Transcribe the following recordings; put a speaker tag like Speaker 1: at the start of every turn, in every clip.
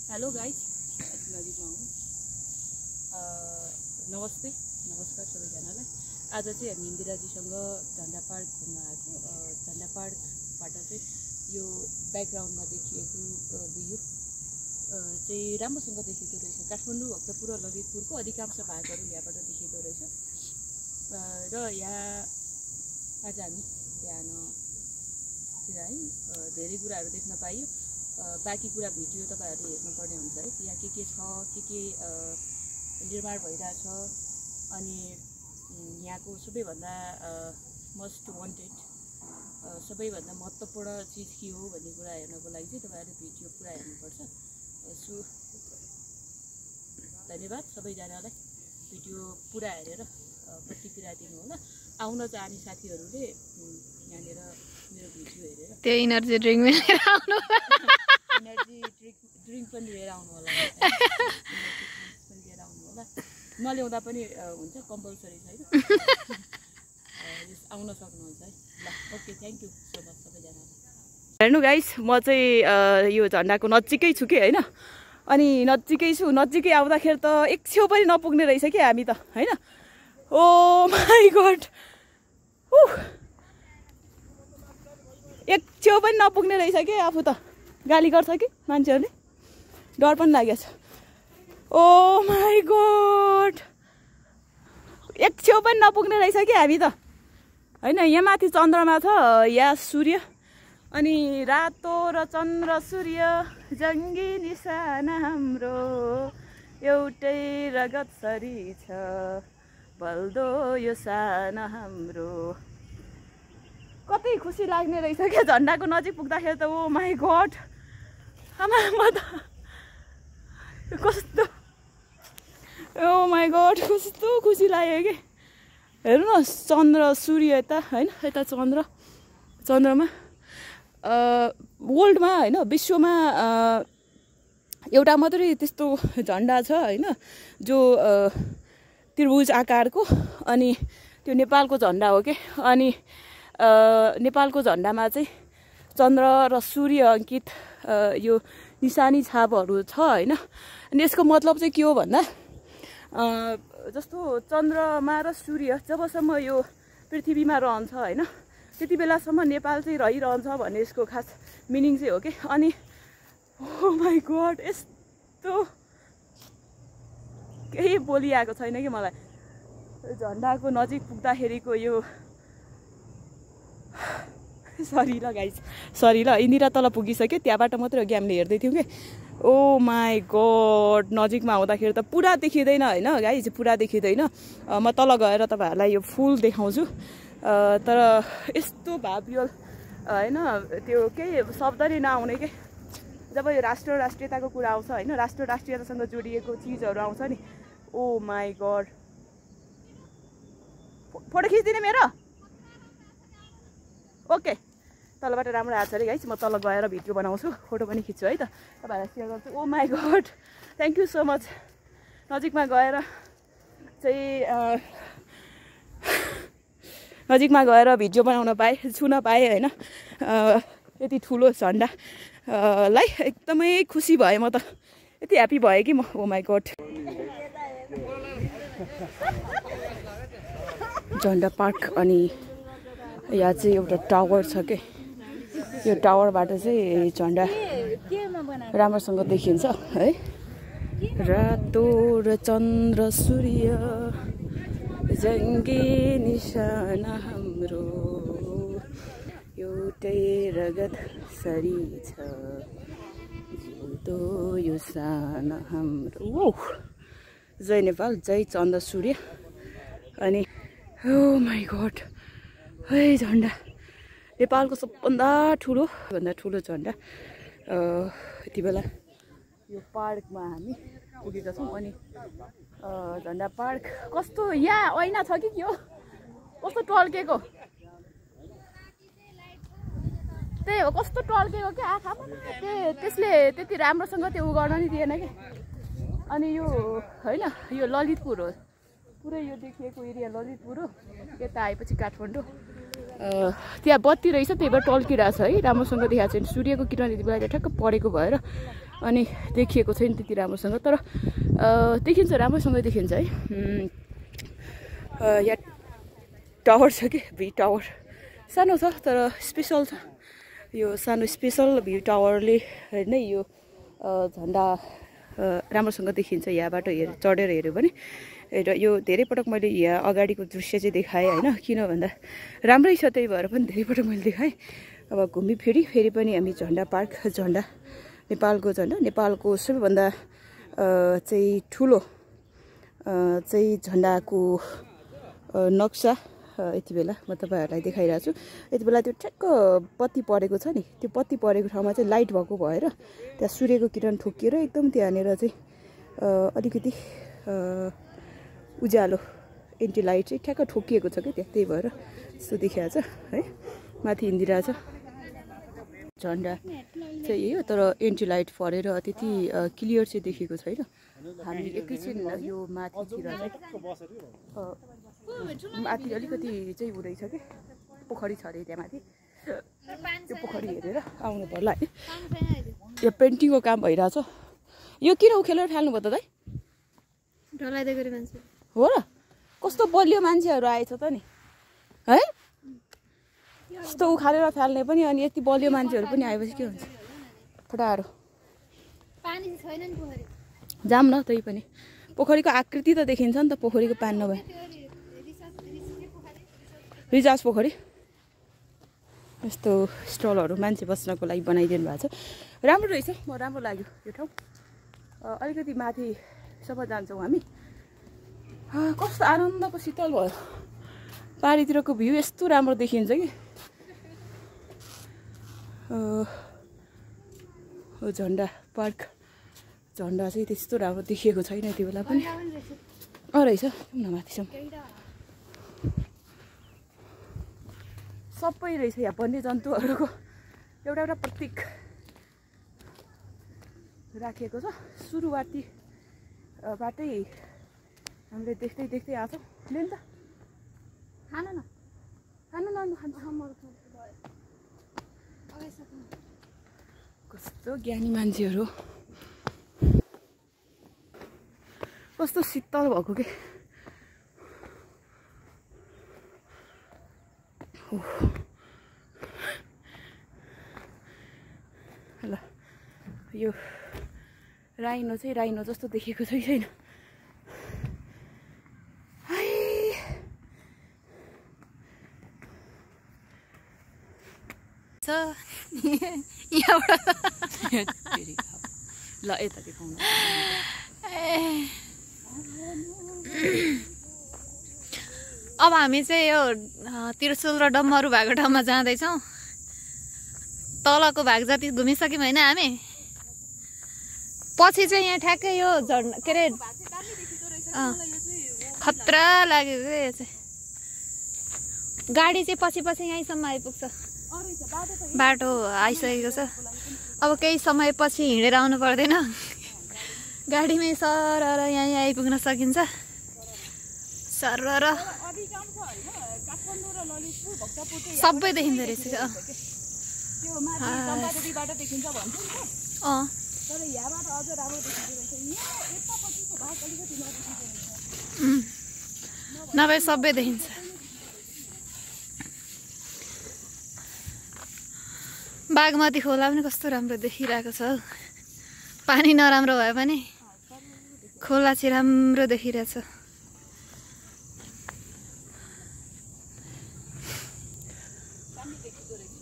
Speaker 1: Hello guys, नजिकमा हुनु। नमस्ते, नमस्कार सबैजनालाई। आज चाहिँ हामी इन्दिराजीसँग झन्डा पार्क घुम्न आएको। झन्डा पार्कबाट चाहिँ यो ब्याकग्राउन्डमा देखिएको भ्यू चाहिँ राम्रोसँग देखिँदो रहेछ। काठमाडौँ, भक्तपुर र ललितपुरको अधिकांश भागहरू यहाँबाट देखिँदो रहेछ। र यहाँ आज हामी बिहानतिर है धेरै कुराहरू देख्न पाइयो। बाँकी कुरा भिडियो तपाईँहरूले हेर्नुपर्ने हुन्छ है। यहाँ के छ, के निर्माण भइरहेछ, अनि यहाँको सबैभन्दा मोस्ट वान्टेड, सबैभन्दा महत्त्वपूर्ण चिज के हो भन्ने कुरा हेर्नको लागि चाहिँ तपाईँहरूले भिडियो पुरा हेर्नुपर्छ। सो धन्यवाद सबैजनालाई भिडियो पुरा हेरेर प्रतिक्रिया दिनु होला। आउन चाहने साथीहरूले यहाँनिर मेरो भिडियो हेरेर
Speaker 2: त्यो इनर्जी ड्रिङ्क लिएर आउनु,
Speaker 1: इनर्जी ड्रिङ्क पनि लिएर आउनु होला, नल्याउँदा पनि हुन्छ, कम्पलसरी छैन। आउन सक्नुहुन्छ है। ल, okay, thank you so much सबैजनालाई। हेर्नु गाइस, म चाहिँ यो झन्डाको नजिकै छु कि होइन, अनि नजिकै छु। नजिकै आउँदाखेरि त एक छेउ पनि नपुग्ने रहेछ कि हामी त होइन। ओ माई गड, एक छेउ पनि नपुग्ने रहेछ कि आफू त। गाली गर्छ कि मान्छेहरूले, डर पनि लागेको छ। ओ माई गड, एक छेउ पनि नपुग्ने रहेछ कि हामी त होइन। यहाँ माथि चन्द्रमा छ, यहाँ सूर्य, अनि रातो र चन्द्र सूर्य जङ्गी निशाना हाम्रो, एउटै रगत सरी छ बल्दो यो साना हाम्रो। कति खुसी लाग्ने रहेछ क्या झन्डाको नजिक पुग्दाखेरि त। ओ माई गड, आमा म त कस्तो, ओ माई गड कस्तो खुसी लाग्यो कि। हेर्नुहोस् चन्द्र सूर्य यता होइन, यता चन्द्रमा वर्ल्डमा होइन, विश्वमा एउटा मात्रै त्यस्तो झन्डा छ होइन, जो त्रिभुज आकारको। अनि त्यो नेपालको झन्डा हो कि। अनि नेपालको झन्डामा चाहिँ चन्द्र र सूर्य अङ्कित यो निशानी छापहरू छ होइन। अनि यसको मतलब चाहिँ के हो भन्दा, जस्तो चन्द्रमा र सूर्य जबसम्म यो पृथ्वीमा रहन्छ होइन, त्यति बेलासम्म नेपाल चाहिँ रहिरहन्छ भन्ने यसको खास मिनिङ चाहिँ हो कि। अनि ओ माई गड, यस्तो केही बोलिआएको छैन कि मलाई झन्डाको नजिक पुग्दाखेरिको यो। सरी ल गाइस, सरी ल। इन्दिरा तल पुगिसक्यो, त्यहाँबाट मात्रै अघि हामीले हेर्दै थियौँ कि। ओ माई गड, नजिकमा आउँदाखेरि त पुरा देखिँदैन होइन गाइस, पुरा देखिँदैन। म तल गएर तपाईँहरूलाई यो फुल देखाउँछु। तर यस्तो भाव्य होइन, त्यो केही शब्द नै नआउने के। जब यो राष्ट्रियताको कुरा आउँछ होइन, राष्ट्रियतासँग जोडिएको चिजहरू आउँछ नि। ओ माई गड, फोटो खिचिदिने मेरो? ओके, तलबाट राम्रो आएको छ अरे गाइस। म तल गएर भिडियो बनाउँछु, फोटो पनि खिच्छु है त, तपाईँहरूलाई सेयर गर्छु। Oh my god, thank you so much. नजिकमा गएर भिडियो बनाउन पाएँ, छुन पाएँ होइन। यति ठुलो झन्डालाई एकदमै खुसी भएँ म त, यति ह्याप्पी भएँ कि म। ओ माई गड, झन्डा पार्क। अनि यहाँ चाहिँ एउटा टावर छ कि, यो टावरबाट चाहिँ झन्डा राम्रोसँग देखिन्छ है। रातो र चन्द्र सूर्य जङ्गी निशाना हाम्रो, एउटै रगत सरी छ जिउँदो यो साना हाम्रो। ओ जय नेपाल, जय चन्द्र सूर्य। अनि ओ माई गड, है झन्डा नेपालको सबभन्दा ठुलो झन्डा। यति बेला यो पार्कमा हामी पुगेका छौँ। अनि झन्डा पार्क कस्तो, यहाँ ऐना छ कि के हो, कस्तो टल्केको, त्यही हो, कस्तो टल्केको क्या आँखामा। त्यसले त्यति राम्रोसँग त्यो उ गर्न नि दिएन कि। अनि यो होइन, यो ललितपुर हो, पुरै यो देखिएको एरिया ललितपुर हो। यता आएपछि काठमाडौँ, त्यहाँ बत्ती रहेछ, त्यही भएर टल्किरहेछ है, राम्रोसँग देखाएको छैन। सूर्यको किरण यति बेला ठ्याक्क परेको भएर अनि देखिएको छैन त्यति राम्रोसँग तर देखिन्छ राम्रोसँग देखिन्छ है यहाँ टावर छ कि भी टावर सानो छ तर स्पेसल छ यो सानो स्पेसल भ्यू टावरले नै यो झन्डा राम्रोसँग देखिन्छ यहाँबाट चढेर हेऱ्यो भने र यो धेरै पटक मैले यहाँ अगाडिको दृश्य चाहिँ देखाएँ होइन किन भन्दा राम्रै छ त्यही भएर पनि धेरै पटक मैले देखाएँ अब घुमी फेरि पनि हामी झन्डा पार्क झन्डा नेपालको झन्डा नेपालको सबैभन्दा चाहिँ ठुलो चाहिँ झन्डाको नक्सा यति बेला म तपाईँहरूलाई देखाइरहेको छु यति बेला त्यो ठ्याक्क बत्ती परेको छ नि त्यो बत्ती परेको ठाउँमा चाहिँ लाइट भएको भएर त्यहाँ सूर्यको किरण ठोकिएर एकदम त्यहाँनिर चाहिँ अलिकति उज्यालो एन्टी लाइट चाहिँ ठ्याक्क ठोकिएको छ कि त्यहाँ त्यही भएर यस्तो देखिएको छ है माथि हिँडिरहेछ झन्डा चाहिँ यही हो तर एन्टी लाइट परेर त्यति क्लियर चाहिँ देखेको छैन हामी एकैछिन यो माथितिर माथि अलिकति चाहिँ हुँदैछ कि पोखरी छ अरे त्यहाँ माथि त्यो पोखरी हेरेर आउनु पर्ला है यो पेन्टिङको काम भइरहेछ यो किन उखेलेर फाल्नु भयो त दाइ हो र कस्तो बलियो मान्छेहरू आएछ त नि है यस्तो उखालेर फाल्ने पनि अनि यति बलियो मान्छेहरू पनि आएपछि के हुन्छ फटारो जाम न त्यही पनि पोखरीको आकृति त देखिन्छ नि त पोखरीको पानी नभए रिजार्ज पोखरी यस्तो स्टलहरू मान्छे बस्नको लागि बनाइदिनु भएको छ राम्रो रहेछ म राम्रो लाग्यो यो ठाउँ अलिकति माथिसम्म जान्छौँ हामी कस्तो आनन्दको शीतल भयो पारीतिरको भ्यू यस्तो राम्रो देखिन्छ कि झन्डा पार्क झन्डा चाहिँ त्यस्तो राम्रो देखिएको छैन यति बेला पनि रहेछ न माथिसम्म सबै रहेछ यहाँ वन्य जन्तुहरूको एउटा एउटा प्रतीक राखिएको छ सुरुवातीबाटै हामीले देख्दै आएको छौँ लिन्छ खानु न कस्तो ज्ञानी मान्छेहरू कस्तो शीतल भएको के ल यो राइनो चाहिँ राइनो जस्तो देखेको छैन ल यता देखाउनु
Speaker 2: अब हामी चाहिँ यो त्रिशुल र डम्बरू भएको ठाउँमा जाँदैछौँ तलको भाग जति घुमिसक्यौँ होइन हामी पछि चाहिँ यहाँ ठ्याक्कै यो झन्डा के अरे खतरा लाग्यो क्या यो चाहिँ गाडी चाहिँ पछि यहीँसम्म आइपुग्छ बाटो आइसकेको छ अब केही समयपछि हिँडेर आउनु पर्दैन गाडीमै सरर यहीँ आइपुग्न सकिन्छ सरर सबै देखिँदो रहेछ नभए सबै देखिन्छ बागमती खोला पनि कस्तो राम्रो देखिरहेको छ पानी नराम्रो भए पनि खोला चाहिँ राम्रो देखिरहेछ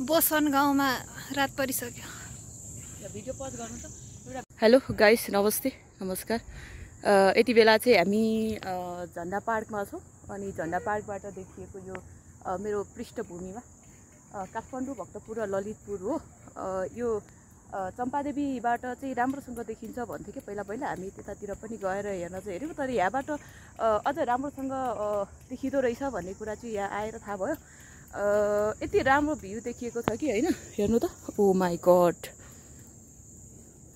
Speaker 2: बोसन गाउँमा रात परिसक्यो
Speaker 1: हेलो गाइस नमस्ते नमस्कार यति बेला चाहिँ हामी झन्डा पार्कमा छौँ अनि झन्डा पार्कबाट देखिएको यो मेरो पृष्ठभूमिमा काठमाडौँ भक्तपुर र ललितपुर हो यो चम्पादेवीबाट चाहिँ राम्रोसँग देखिन्छ भन्थ्यो कि पहिला हामी त्यतातिर पनि गएर हेर्न चाहिँ हेऱ्यौँ तर यहाँबाट अझ राम्रोसँग देखिँदो रहेछ भन्ने कुरा चाहिँ यहाँ आएर थाहा भयो यति राम्रो भ्यू देखिएको छ कि होइन हेर्नु त ओ माई गड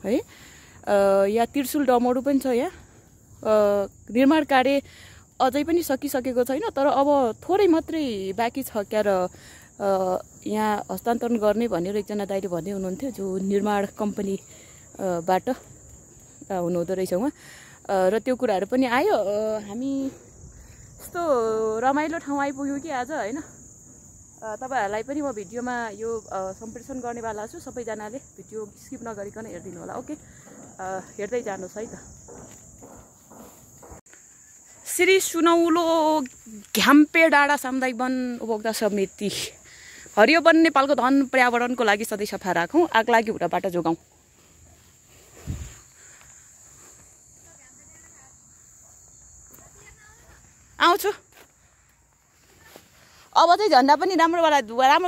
Speaker 1: है यहाँ त्रिशुल डमरू पनि छ यहाँ निर्माण कार्य अझै पनि सकिसकेको छैन तर अब थोरै मात्रै बाँकी छ क्या र यहाँ हस्तान्तरण गर्ने भनेर एकजना दाइले भन्दै हुनुहुन्थ्यो जो निर्माण कम्पनी बाटो हुनुहुँदो रहेछ उहाँ र त्यो कुराहरू पनि आयो। हामी यस्तो रमाइलो ठाउँ आइपुग्यौँ कि आज होइन। तपाईँहरूलाई पनि म भिडियोमा यो सम्प्रेषण गर्नेवाला छु। सबैजनाले भिडियो स्किप नगरिकन हेरिदिनु होला। ओके, हेर्दै जानुहोस् है त। श्री सुनौलो घ्याम्पे डाँडा सामुदायिक वन उपभोक्ता समिति हरियो वन नेपालको धन पर्यावरणको लागि सधैँ सफा राखौँ, आग लागि हुँदाबाट जोगाउँ। आउँछु। अब चाहिँ झन्डा पनि राम्रो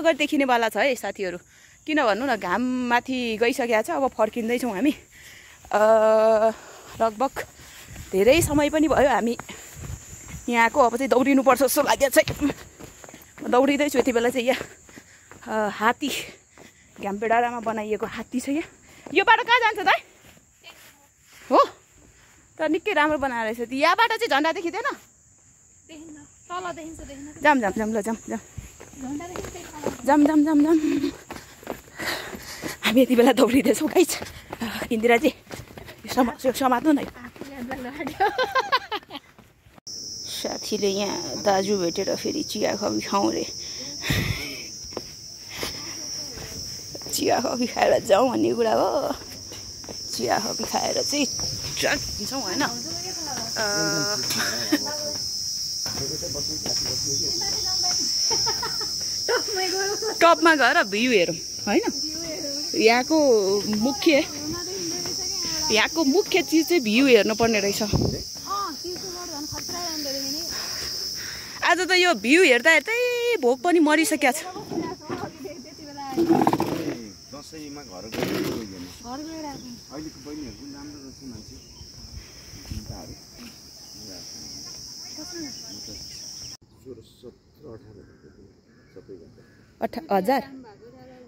Speaker 1: गरी देखिनेवाला छ है साथीहरू। किन भन्नु न, घाम माथि गइसकेको छ। अब फर्किँदैछौँ हामी। लगभग धेरै समय पनि भयो हामी यहाँको। अब चाहिँ दौडिनुपर्छ जस्तो लागेको छ। म दौडिँदैछु। यति बेला चाहिँ यहाँ हात्ती घ्याम्पे डाँडामा बनाइएको हात्ती छ यहाँ। यो बाटो कहाँ जान्छ त हो? तर निकै राम्रो बनाएर रहेछ। यहाँबाट चाहिँ झन्डा देखिँदैन? जाम ल जाम हामी यति बेला दौडिँदैछौँ गाइस। इन्दिरा चाहिँ समात्नु न। साथीले यहाँ दाजु भेटेर फेरि चिया कफी खाउँ रे। चिया कफी खाएर जाउँ भन्ने कुरा हो। चिया कफी खाएर चाहिँ जान्छौँ होइन। टपमा गएर भ्यू हेरौँ होइन। यहाँको मुख्य चिज चाहिँ भ्यू हेर्नुपर्ने रहेछ। आज त यो भ्यू हेर्दा हेर्दै भोक पनि मरिसकेको छ।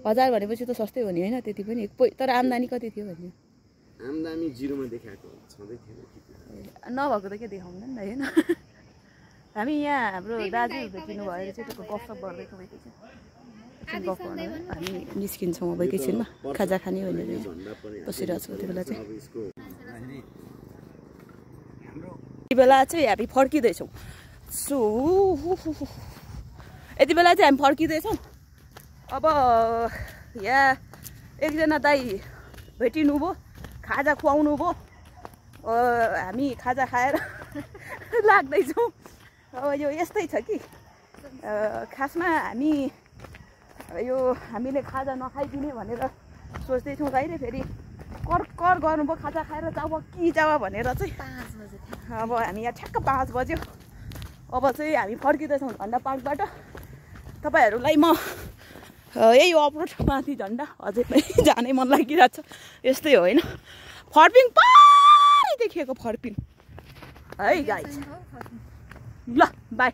Speaker 1: हजार भनेपछि त सस्तै हो नि होइन। त्यति पनि तर आम्दानी कति थियो भन्ने?
Speaker 3: आम्दानी जिरोमा देखाएको छँदै थिएन।
Speaker 1: नभएको त के देखाउँदैन नि होइन। हामी यहाँ हाम्रो दाजु भेटिनु भएर चाहिँ त्यो गफसप गर्दैछौँ। गफ गर्नु हामी निस्किन्छौँ अब एकैछिनमा खाजा खाने भनेर बसिरहेको छौँ। त्यो बेला चाहिँ हामी फर्किँदैछौँ। यति बेला चाहिँ हामी फर्किँदैछौँ। अब यहाँ एकजना दाइ भेटिनु भयो, खाजा खुवाउनु भयो। हामी खाजा खाएर लाग्दैछौँ। अब यो यस्तै छ कि खासमा हामीले खाजा नखाइदिने भनेर सोच्दैछौँ। गाईले फेरि कर गर्नुभयो खाजा खाएर जाऊ कि जाऊ भनेर चाहिँ 5 बजे। अब हामी यहाँ ठ्याक्क 5 बज्यो। अब चाहिँ हामी फर्किँदैछौँ झन्डा पार्कबाट। तपाईँहरूलाई म यही अफरोड माथि झन्डा अझै पनि जानै मन लागिरहेको छ। यस्तै हो होइन। फर्पिङ पारि देखिएको फर्पिङ है गाइस। ल बाई।